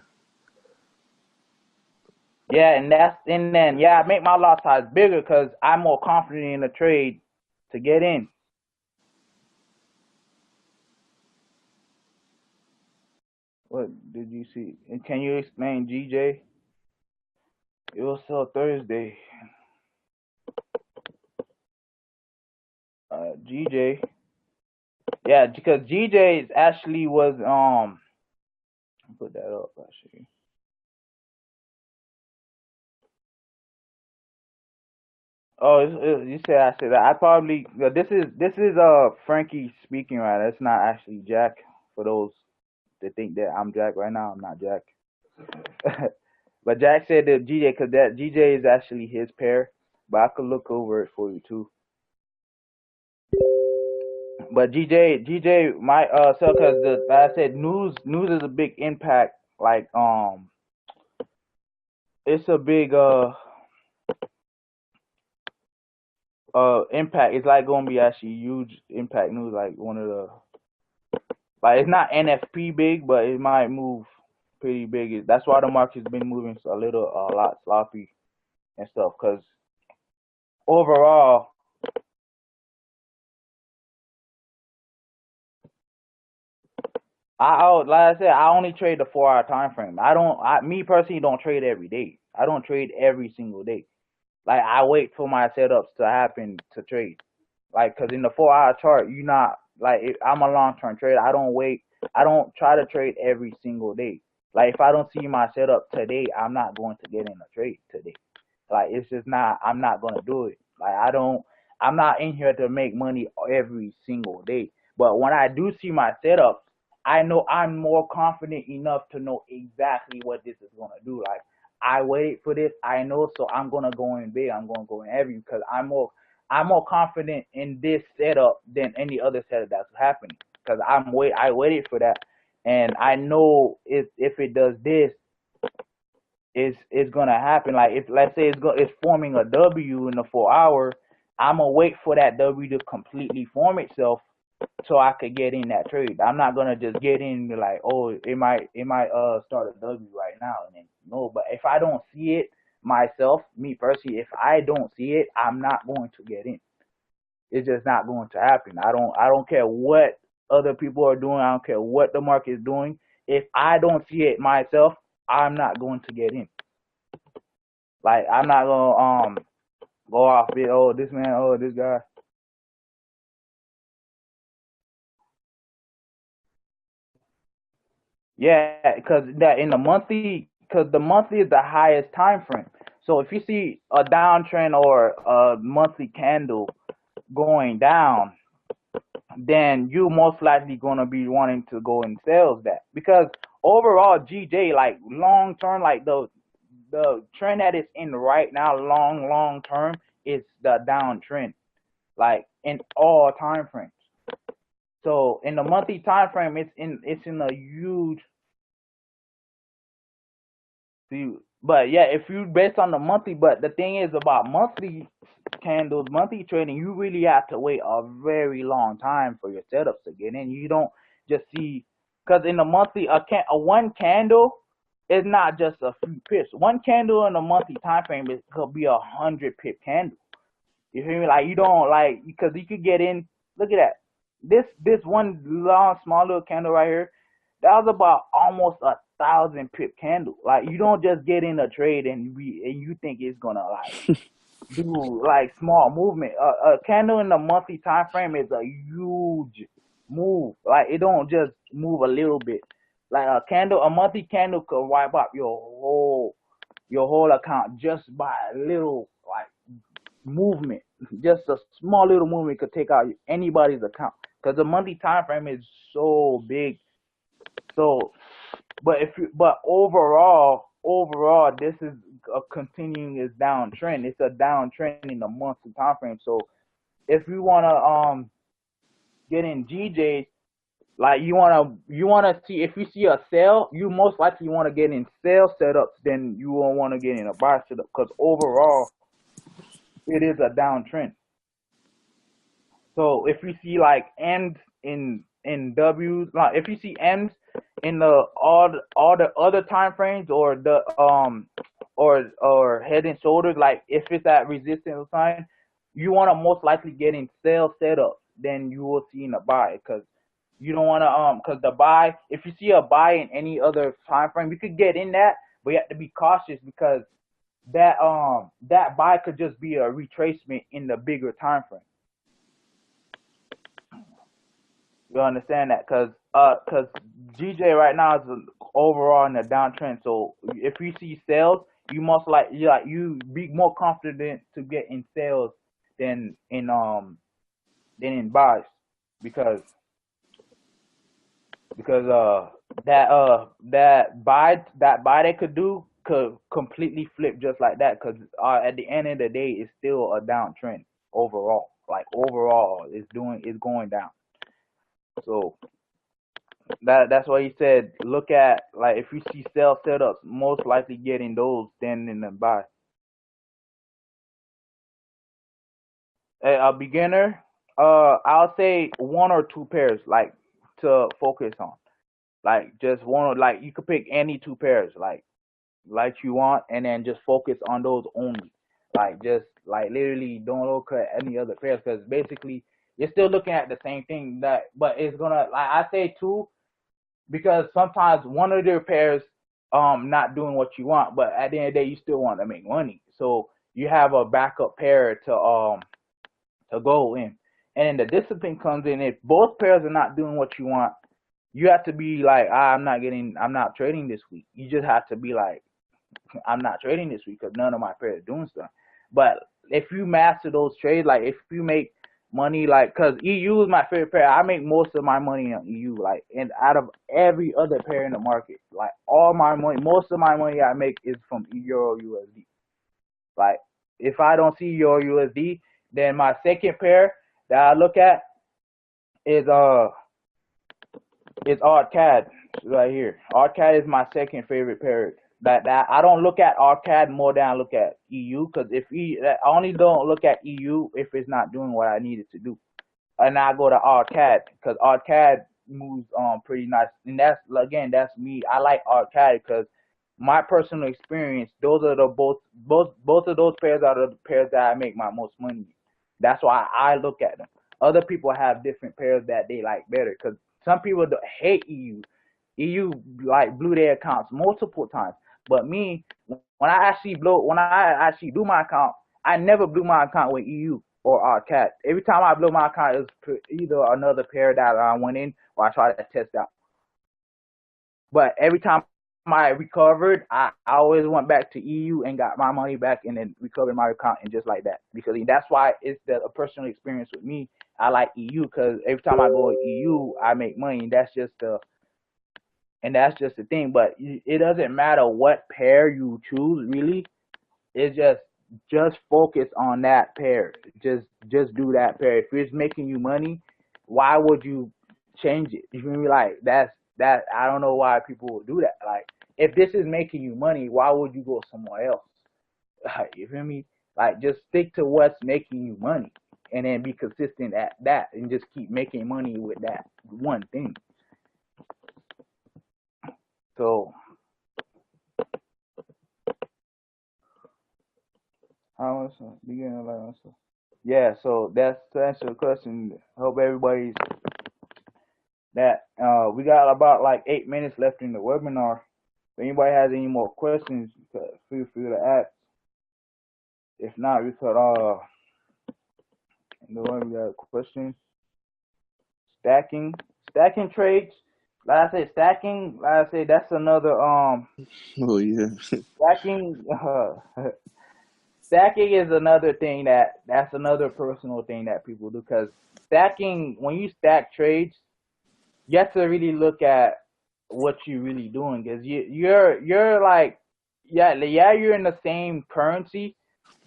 yeah, and then I make my lot size bigger because I'm more confident in the trade to get in. What did you see? And can you explain GJ? It was still Thursday. GJ. Yeah, because GJ actually was put that up actually. Oh, you said I said that. I probably this is Frankie speaking right. That's not actually Jack. For those that think that I'm Jack right now, I'm not Jack. But Jack said that GJ, because that GJ is actually his pair. But I could look over it for you too. But GJ, my so because like I said, news is a big impact. Like, it's a big impact. It's like gonna be actually huge impact news. Like, one of the, like, it's not NFP big, but it might move pretty big. That's why the market's been moving a lot sloppy and stuff. Cause overall, like I said, I only trade the 4 hour time frame. Me personally don't trade every day. I don't trade every single day. Like, I wait for my setups to happen to trade. Like, cause in the 4 hour chart, you not like I'm a long term trader. I don't wait. I don't try to trade every single day. Like, if I don't see my setup today, I'm not going to get in a trade today. Like, it's just not. I'm not gonna do it. Like, I don't. I'm not in here to make money every single day. But when I do see my setups, I know I'm more confident enough to know exactly what this is gonna do. Like, I waited for this. I know, so I'm gonna go in big. I'm gonna go in heavy because I'm more confident in this setup than any other setup that's happening. Because I waited for that, and I know if it does this, it's gonna happen. Like, if let's say it's forming a W in the 4 hour, I'm gonna wait for that W to completely form itself so I could get in that trade. I'm not gonna just get in and be like, oh, it might start a W right now, and then no. But if I don't see it myself, me personally, if I don't see it, I'm not going to get in. It's just not going to happen. I don't care what other people are doing. I don't care what the market is doing. If I don't see it myself, I'm not going to get in. Like, I'm not gonna go off it. Oh, this man. Oh, this guy. Yeah, because that in the monthly, because the monthly is the highest time frame. So if you see a downtrend or a monthly candle going down, then you most likely gonna be wanting to go and sell that, because overall GJ, like, long term, like the trend that it's in right now, long term, is the downtrend, like, in all time frames. So in the monthly time frame, it's in a huge view. But yeah, if you based on the monthly, but the thing is about monthly candles, monthly trading, you really have to wait a very long time for your setups to get in. You don't just see, because in the monthly, a one candle is not just a few pips. One candle in a monthly time frame is could be 100 pip candle. You feel me? Like you don't like because you could get in. Look at that. This one long small little candle right here. That was about almost 1,000 pip candle. Like you don't just get in a trade and you think it's gonna like do like small movement. A candle in the monthly time frame is a huge move. Like it don't just move a little bit. Like a monthly candle could wipe out your whole account just by a little like movement. Just a small little movement could take out anybody's account because the monthly time frame is so big. So, but overall, this is a continuing is downtrend. It's a downtrend in the monthly time frame. So, if you wanna get in GJs, like you wanna see if you see a sale, you most likely want to get in sale setups than you will want to get in a buy setup because overall it is a downtrend. So if you see like M's in W's, like if you see M's in the all the other time frames or the or head and shoulders, like if it's at resistance sign, you want to most likely get in sell setup than you will see in a buy because you don't want to because the buy, if you see a buy in any other time frame, you could get in that, but you have to be cautious because that buy could just be a retracement in the bigger time frame. You understand that? Cause GJ right now is overall in a downtrend. So if you see sales, you must you be more confident to get in sales than in buys because that buy they could do could completely flip just like that. Cause at the end of the day, it's still a downtrend overall. Like overall, it's going down. So that's why he said look at like if you see sell setups, most likely getting those than in the buy. A beginner, I'll say one or two pairs like to focus on. Like just one, like you could pick any two pairs like you want, and then just focus on those only. Like just like literally don't look at any other pairs because basically you're still looking at the same thing that, but it's gonna like I say two because sometimes one of their pairs not doing what you want, but at the end of the day you still want to make money. So you have a backup pair to go in. And then the discipline comes in if both pairs are not doing what you want, you have to be like, I'm not trading this week. You just have to be like, I'm not trading this week because none of my pairs are doing stuff. But if you master those trades, like if you make money, like, cause EU is my favorite pair. I make most of my money on EU, like, and out of every other pair in the market, like all my money, most of my money I make is from Euro USD. Like, if I don't see Euro USD, then my second pair that I look at is ARCAD right here. ARCAD is my second favorite pair. That I don't look at ARCAD more than I look at EU because I only don't look at EU if it's not doing what I need it to do, and I go to ARCAD because ARCAD moves pretty nice, and that's me. I like ARCAD because my personal experience, those are the both of those pairs are the pairs that I make my most money in. That's why I look at them. Other people have different pairs that they like better because some people hate EU. EU like blew their accounts multiple times. But me, when I actually do my account, I never blew my account with EU or ARCAD. Every time I blew my account, it was either another pair that I went in or I tried to test out. But every time I recovered, I always went back to EU and got my money back and then recovered my account and just like that. Because that's why it's a personal experience with me. I like EU because every time I go to EU, I make money. That's just the thing. But it doesn't matter what pair you choose, really. It's just focus on that pair. Just do that pair. If it's making you money, why would you change it? You feel me? Like that. I don't know why people would do that. Like if this is making you money, why would you go somewhere else? Like, you feel me? Like just stick to what's making you money, and then be consistent at that, and just keep making money with that one thing. So how was beginning like answer? Yeah, so that's to answer the question. Hope everybody's that we got about like 8 minutes left in the webinar. If anybody has any more questions, feel free to ask. If not, we could you know what, we got questions. Stacking trades. Like I said, stacking. Like I said, that's another Oh yeah. stacking. Stacking is another thing that's another personal thing that people do because stacking. When you stack trades, you have to really look at what you're really doing because you're like you're in the same currency,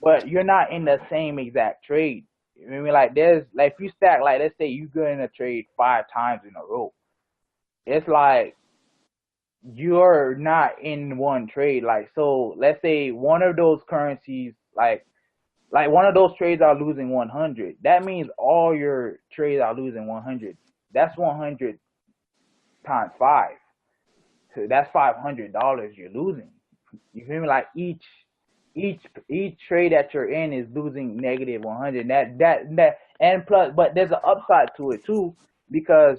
but you're not in the same exact trade. I mean, like there's like if you stack like let's say you go in a trade 5 times in a row, it's like you're not in one trade. Like so, let's say one of those currencies like one of those trades are losing 100. That means all your trades are losing 100. That's 100 times 5. So that's $500 you're losing. You feel me? Like each trade that you're in is losing negative 100. That and plus, but there's an upside to it too because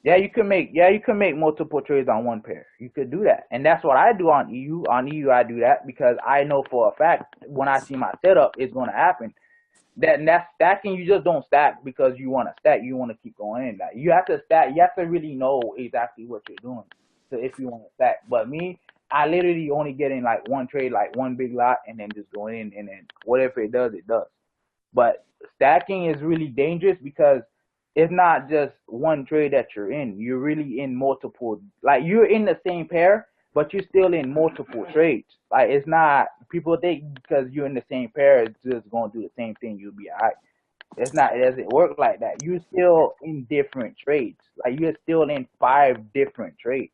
you can make multiple trades on one pair. You could do that, and that's what I do on EU. On EU, I do that because I know for a fact when I see my setup, it's going to happen. That's stacking. You just don't stack because you want to stack. You want to keep going in. Like you have to stack. You have to really know exactly what you're doing. So if you want to stack, but me, I literally only get in like one trade, like one big lot, and then just go in, and then whatever it does, it does. But stacking is really dangerous because it's not just one trade that you're in. You're really in multiple. Like you're in the same pair, but you're still in multiple trades. Like it's not people think because you're in the same pair, it's just gonna do the same thing. You'll be alright. It's not. It doesn't work like that. You're still in different trades. Like you're still in 5 different trades.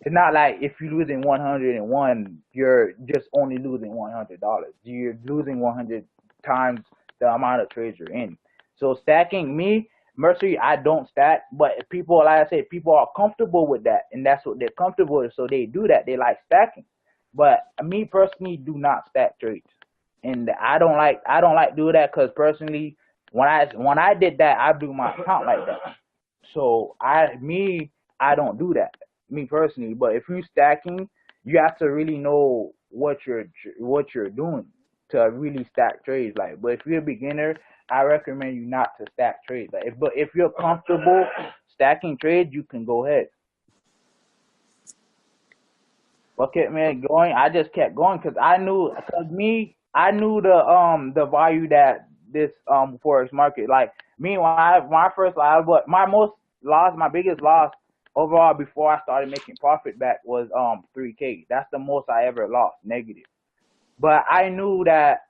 It's not like if you're losing 101, you're just only losing $100. You're losing 100 times the amount of trades you're in. So stacking me, Mercury, I don't stack, but people, like I said, people are comfortable with that, and that's what they're comfortable with, so they do that. They like stacking. But me personally, do not stack trades, and I don't like doing that because personally, when I did that, I do my account like that. So I don't do that, me personally. But if you're stacking, you have to really know what you're doing to really stack trades. Like, but if you're a beginner, I recommend you not to stack trades. Like, but if you're comfortable stacking trades, you can go ahead. What kept me going? I just kept going because I knew the value that this forex market. Like me when I first but my most loss, my biggest loss overall before I started making profit back was 3K. That's the most I ever lost negative. But I knew that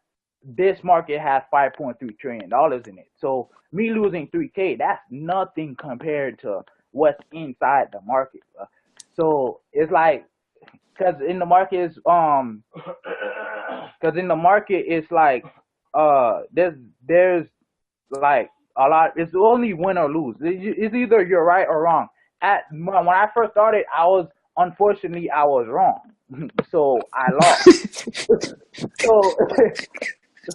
this market has $5.3 trillion in it. So me losing 3K, that's nothing compared to what's inside the market. So it's like because in the market is because in the market it's like there's like a lot. It's only win or lose. It's either you're right or wrong. When I first started, unfortunately I was wrong, so I lost. So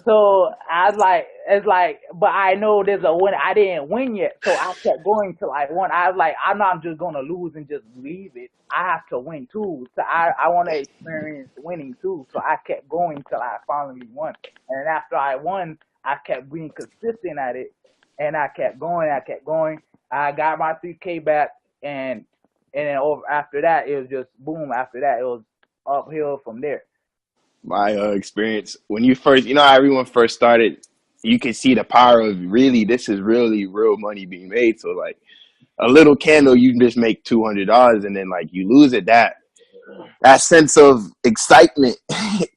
so I was like, it's like, but I know there's a win. I didn't win yet, so I kept going till I won. I was like, I'm not just gonna lose and just leave it. I have to win too. So I want to experience winning too. So I kept going till I finally won. And after I won, I kept being consistent at it, and I kept going. I kept going. I got my 3K back, and then over after that, it was just boom. After that, it was uphill from there. My experience when you first, you know, how everyone first started, you can see the power of really this is really real money being made. So like a little candle, you can just make $200, and then like you lose it. That sense of excitement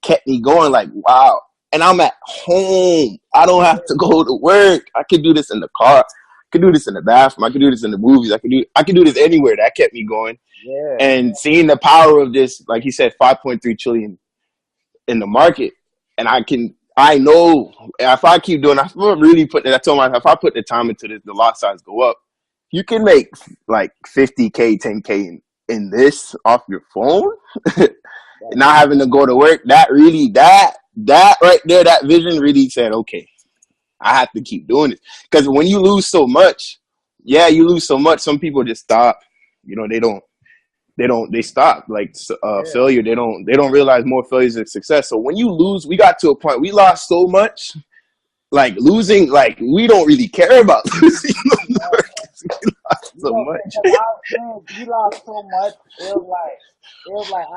kept me going. Like wow, and I'm at home. I don't have to go to work. I can do this in the car. I can do this in the bathroom. I can do this in the movies. I can do this anywhere. That kept me going. Yeah. And seeing the power of this, like he said, 5.3 trillion in the market, and I know if I keep doing, I really I told myself if I put the time into this, the lot size go up. you can make like 50K, 10K in this off your phone, not having to go to work. That really, that right there, that vision really said, okay, I have to keep doing it. Because when you lose so much, yeah, you lose so much. Some people just stop. You know, they stop. Like Yeah. failure, they don't realize more failures than success. So when you lose, we got to a point we lost so much. Like losing, like we don't really care about losing no more 'cause we lost You so know, much. because we lost so much. It was like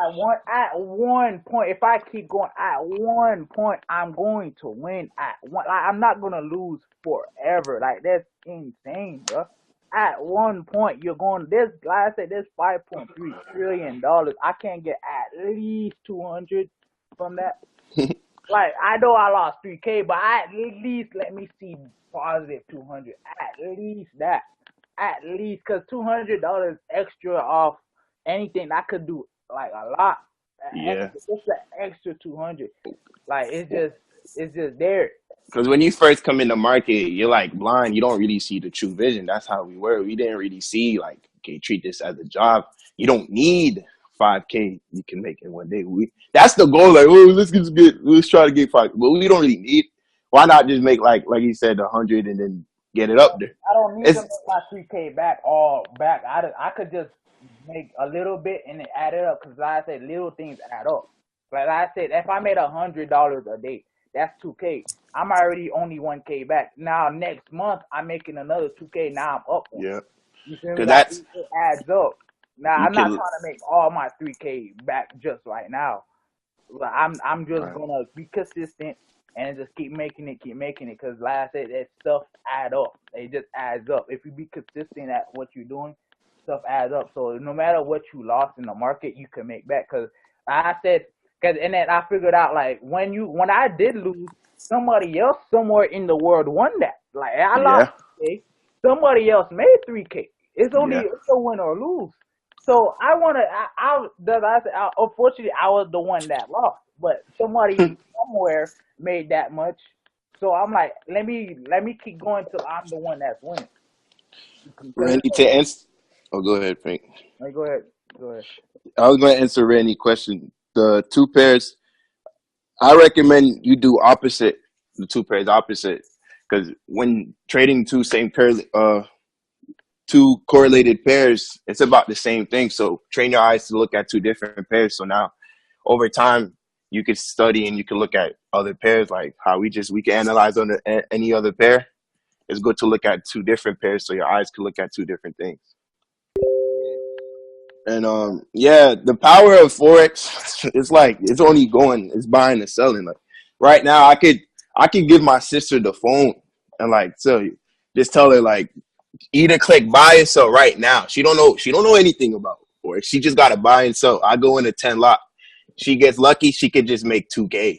at one point. If I keep going, at one point, I'm going to win. At one, like I'm not gonna lose forever. Like that's insane, bro. At one point, you're going. This, like I said, this $5.3 trillion. I can't get at least 200 from that. Like I know I lost 3K, but at least let me see positive 200. At least that. At least, cause $200 extra off anything I could do like a lot. And Yeah. it's an extra 200. Like it's just there. Because when you first come in the market, you're like blind. You don't really see the true vision. That's how we were. We didn't really see like, okay, treat this as a job. You don't need 5K you can make in one day. That's the goal. Like, oh, let's try to get 5. But we don't really need. Why not just make like you said, 100 and then get it up there? I don't need to It's make my 3K back all back. I could just make a little bit and then add it up. Cause like I said, little things add up. Like I said, if I made $100 a day, that's 2K. I'm already only 1K back. Now next month I'm making another 2K. Now I'm up one. yeah. You feel me? Because Like that's it adds up. Now you I'm not can. trying to make all my 3K back just right now. Like, I'm just Right. gonna be consistent and just keep making it, because like I said, that stuff add up. It just adds up. If you be consistent at what you're doing, stuff adds up. So no matter what you lost in the market, you can make back. Cause like I said, cause and then I figured out like when I did lose, somebody else somewhere in the world won that. Like I lost Yeah. 3K, somebody else made 3K. Yeah. It's a win or lose. So I wanna, unfortunately, I was the one that lost, but somebody somewhere made that much. So I'm like, let me keep going till I'm the one that's winning. Because Randy, to answer. Oh, go ahead, Frank. go ahead, go ahead. I was going to answer Randy's question. The two pairs, I recommend you do opposite. The two pairs opposite, because when trading two correlated pairs, it's about the same thing. So train your eyes to look at two different pairs. So now, over time, you can study and you can look at other pairs, like how we can analyze on any other pair. It's good to look at two different pairs so your eyes can look at two different things. And yeah, the power of forex, it's like it's buying and selling. Like right now, I could give my sister the phone and like just tell her like either click buy and sell right now. She don't know anything about forex. She just gotta buy and sell. I go into 10 lot. She gets lucky, she could just make 2K,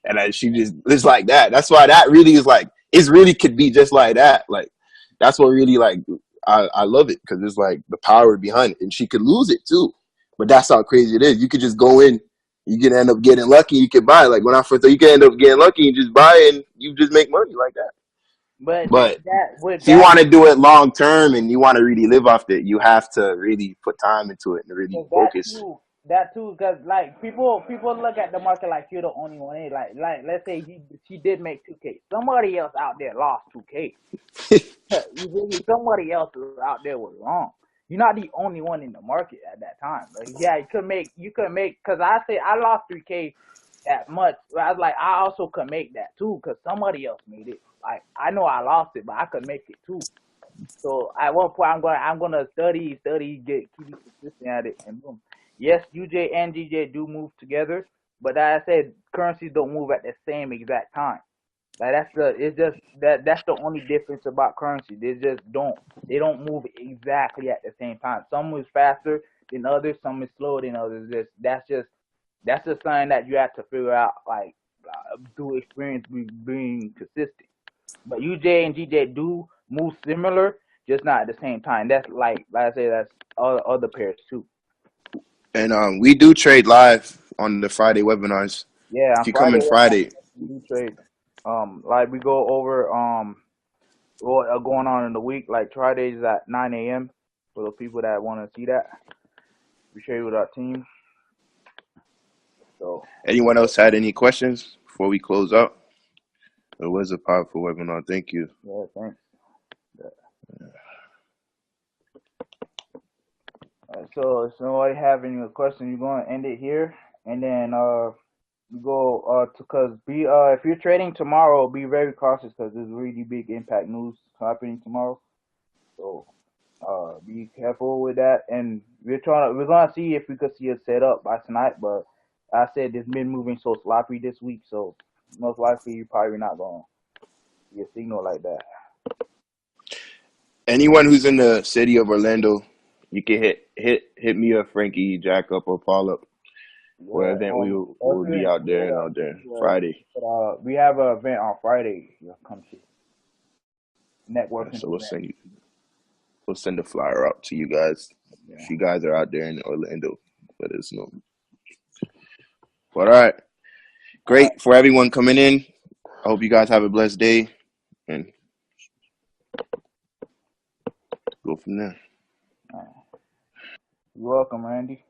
and she just it's like that. That's why that really is like it really could be just like that. Like that's what really like I love it because it's like the power behind it, and she could lose it too. But that's how crazy it is. You could just go in, you can end up getting lucky. You can buy like when I first, you can end up getting lucky and just buy and you just make money like that. But But that with if you that want to do it long term and you want to really live off it, you have to really put time into it and really Cause focus. that too, cause like people look at the market like you're the only one. Like let's say she did make 2K. Somebody else out there lost 2K. You feel me? Somebody else out there was wrong. You're not the only one in the market at that time. Like, yeah, you could make, cause I say I lost 3K that much. I was like, I also could make that too, cause somebody else made it. Like I know I lost it, but I could make it too. So at one point I'm gonna get keep consistent at it, and boom. Yes, UJ and GJ do move together, but as I said, currencies don't move at the same exact time. Like it's just that's the only difference about currency. They don't move exactly at the same time. Some moves faster than others, some is slower than others. That's just something that you have to figure out like through experience being consistent. But UJ and GJ do move similar, just not at the same time. That's like I say, that's other pairs too. And we do trade live on the Friday webinars. Yeah, If on you come Friday in Friday, we do trade. Like we go over what are going on in the week. Like Fridays at 9 a.m. for the people that want to see that. We share it with our team. So Anyone else had any questions before we close out? It was a powerful webinar. Thank you. yeah, thanks. Yeah. So if somebody have any question, you're gonna end it here, and then we go to cause be if you're trading tomorrow, be very cautious because there's really big impact news happening tomorrow. So be careful with that, and we're gonna see if we could see a setup by tonight. But I said it's been moving so sloppy this week, so most likely you're probably not gonna see a signal like that. Anyone who's in the city of Orlando, you can hit me up, Frankie, Jack up, or Paul up. For Yeah, an event, we'll be even out there and out there Friday. we have an event on Friday. Yeah, come see Yeah, networking so event. we'll send a flyer out to you guys. Yeah. If you guys are out there in Orlando, let us know. But all right, great for everyone coming in. I hope you guys have a blessed day, and go from there. You're welcome, Randy.